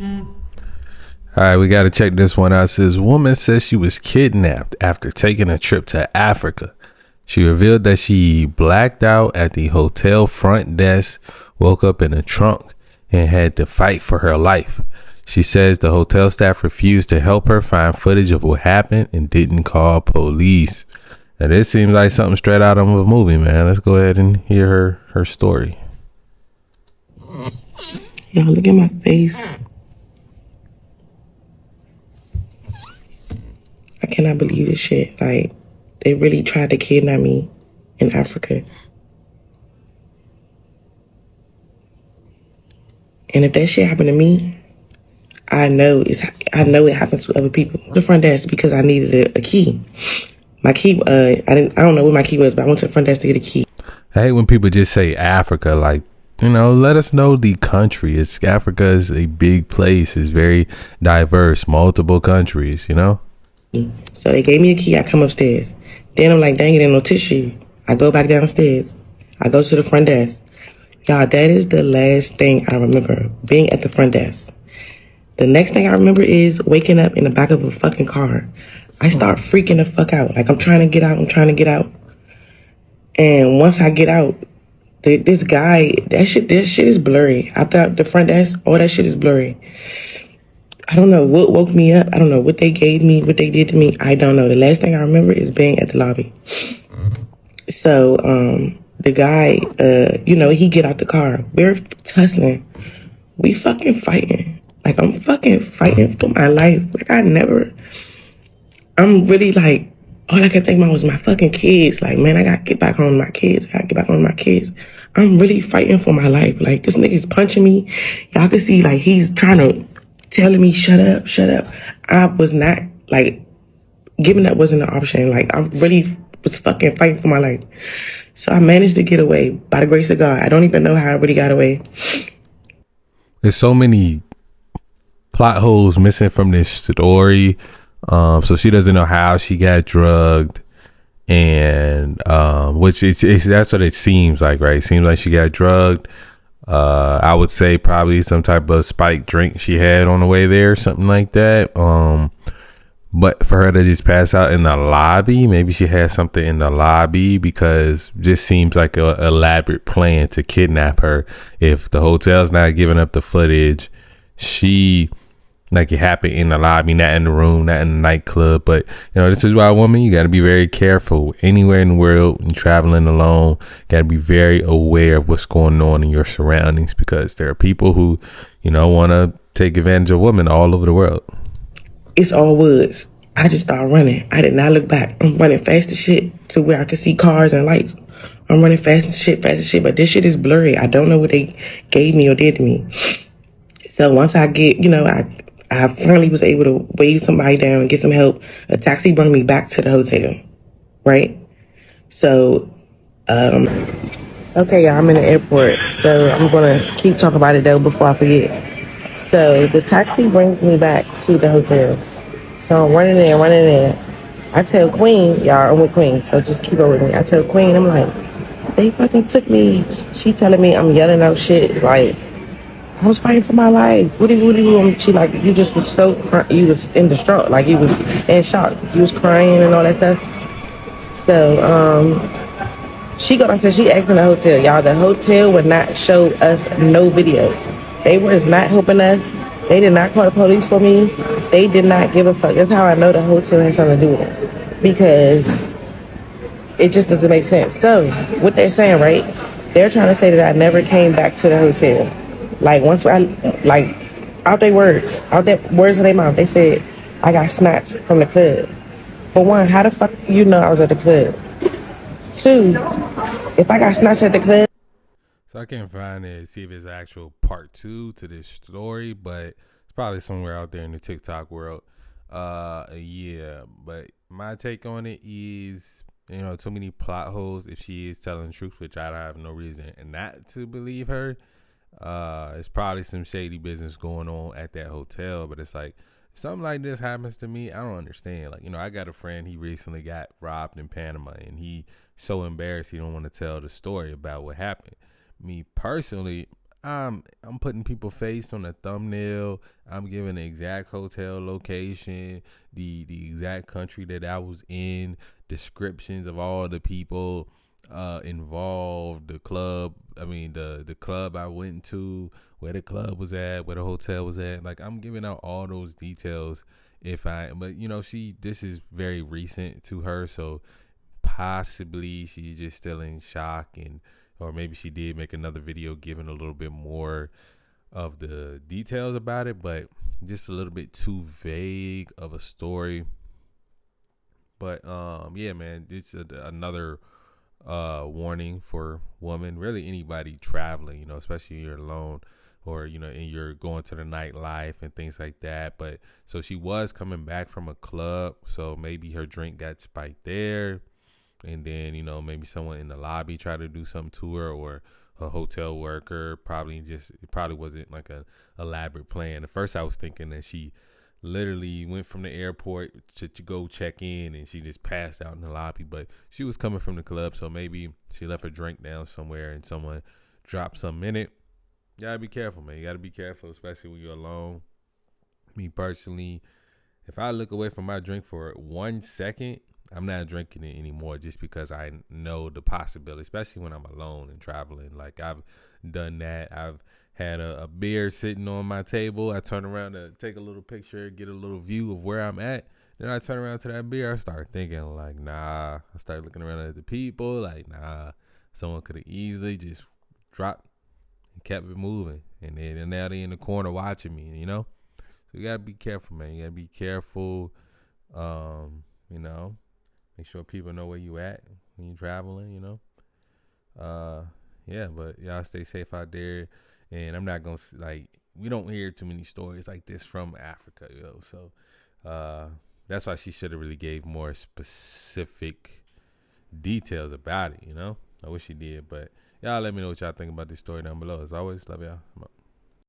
All right, we got to check this one out. It says, woman says she was kidnapped after taking a trip to Africa. She revealed that she blacked out at the hotel front desk, woke up in a trunk, and had to fight for her life. She says the hotel staff refused to help her find footage of what happened and didn't call police. Now, this seems like something straight out of a movie, man. Let's go ahead and hear her story. Y'all, look at my face. I cannot believe this shit. Like, they really tried to kidnap me in Africa. And if that shit happened to me, I know it happens to other people. The front desk because I needed a key. My key, I don't know what my key was, but I went to the front desk to get a key. I hate when people just say Africa, like, let us know the country. Africa is a big place. It's very diverse, multiple countries, So they gave me a key. I come upstairs. Then I'm like, dang it, ain't no tissue. I go back downstairs. I go to the front desk. Y'all, that is the last thing I remember, being at the front desk. The next thing I remember is waking up in the back of a fucking car. I start freaking the fuck out. Like, I'm trying to get out. And once I get out, this guy, this shit is blurry. I thought the front desk, all that shit is blurry. I don't know what woke me up. I don't know what they gave me, what they did to me. I don't know. The last thing I remember is being at the lobby. So, the guy, he get out the car. We're tussling. We fucking fighting. Like, I'm fucking fighting for my life. Like, I'm really like, all I could think about was my fucking kids. Like, man, I gotta get back home to my kids. I'm really fighting for my life. Like, this nigga's punching me. Y'all can see, like, he's trying to telling me, shut up. I was not, like, giving up wasn't an option. Like, I really was fucking fighting for my life. So I managed to get away by the grace of God. I don't even know how I really got away. There's so many plot holes missing from this story. So she doesn't know how she got drugged, and which is that's what it seems like, right? It seems like she got drugged. I would say probably some type of spiked drink she had on the way there, something like that. But for her to just pass out in the lobby, maybe she had something in the lobby, because this seems like a elaborate plan to kidnap her. If the hotel's not giving up the footage, like, it happened in the lobby, not in the room, not in the nightclub. But this is why, woman, you got to be very careful anywhere in the world and traveling alone. Got to be very aware of what's going on in your surroundings, because there are people who want to take advantage of women all over the world. It's all woods. I just started running. I did not look back. I'm running fast as shit to where I could see cars and lights. I'm running fast as shit. But this shit is blurry. I don't know what they gave me or did to me. So once I get, I finally was able to wave somebody down and get some help. A taxi brought me back to the hotel, right? So, okay, y'all, I'm in the airport. So I'm going to keep talking about it, though, before I forget. So the taxi brings me back to the hotel. So I'm running there. I tell Queen, y'all, I'm with Queen, so just keep up with me. I tell Queen, I'm like, they fucking took me. She telling me I'm yelling out shit, like, I was fighting for my life. What do you? She like, you just was you was in distraught, like you was in shock. You was crying and all that stuff. So, she got on to, she asked in the hotel, y'all, the hotel would not show us no videos. They was not helping us. They did not call the police for me. They did not give a fuck. That's how I know the hotel has something to do with it. Because it just doesn't make sense. So, what they're saying, right? They're trying to say that I never came back to the hotel. Like, once out their words of their mouth, they said I got snatched from the club. For one, how the fuck I was at the club? Two, if I got snatched at the club. So I can't find it, see if it's actual part 2 to this story, but it's probably somewhere out there in the TikTok world. Yeah, but my take on it is, too many plot holes if she is telling the truth, which I have no reason not to believe her. It's probably some shady business going on at that hotel, but it's like, if something like this happens to me, I don't understand. Like, I got a friend, he recently got robbed in Panama, and he's so embarrassed he don't want to tell the story about what happened. Me personally, I'm putting people face on the thumbnail. I'm giving the exact hotel location, the exact country that I was in, descriptions of all the people involved, the club. I mean the club I went to, where the club was at, where the hotel was at. Like, I'm giving out all those details. But this is very recent to her, so possibly she's just still in shock, or maybe she did make another video giving a little bit more of the details about it, but just a little bit too vague of a story. But yeah, man, it's another warning for women, really anybody traveling, especially if you're alone, or and you're going to the nightlife and things like that. But so she was coming back from a club, so maybe her drink got spiked there, and then maybe someone in the lobby tried to do something to her, or a hotel worker. It probably wasn't like a elaborate plan. At first I was thinking that she literally went from the airport to go check in, and she just passed out in the lobby, but she was coming from the club, so maybe she left her drink down somewhere and someone dropped something in it. You gotta be careful, man. You gotta be careful, especially when you're alone. Me personally, if I look away from my drink for 1 second, I'm not drinking it anymore, just because I know the possibility, especially when I'm alone and traveling. Like, I've done that. I've had a beer sitting on my table. I turn around to take a little picture, get a little view of where I'm at. Then I turn around to that beer. I start thinking like, nah. I start looking around at the people like, nah. Someone could have easily just dropped and kept it moving. And now they in the corner watching me, So you got to be careful, man. You got to be careful, Make sure people know where you at when you're traveling, Yeah, but y'all stay safe out there. And I'm not going to, we don't hear too many stories like this from Africa, So that's why she should have really gave more specific details about it, I wish she did. But y'all let me know what y'all think about this story down below. As always, love y'all.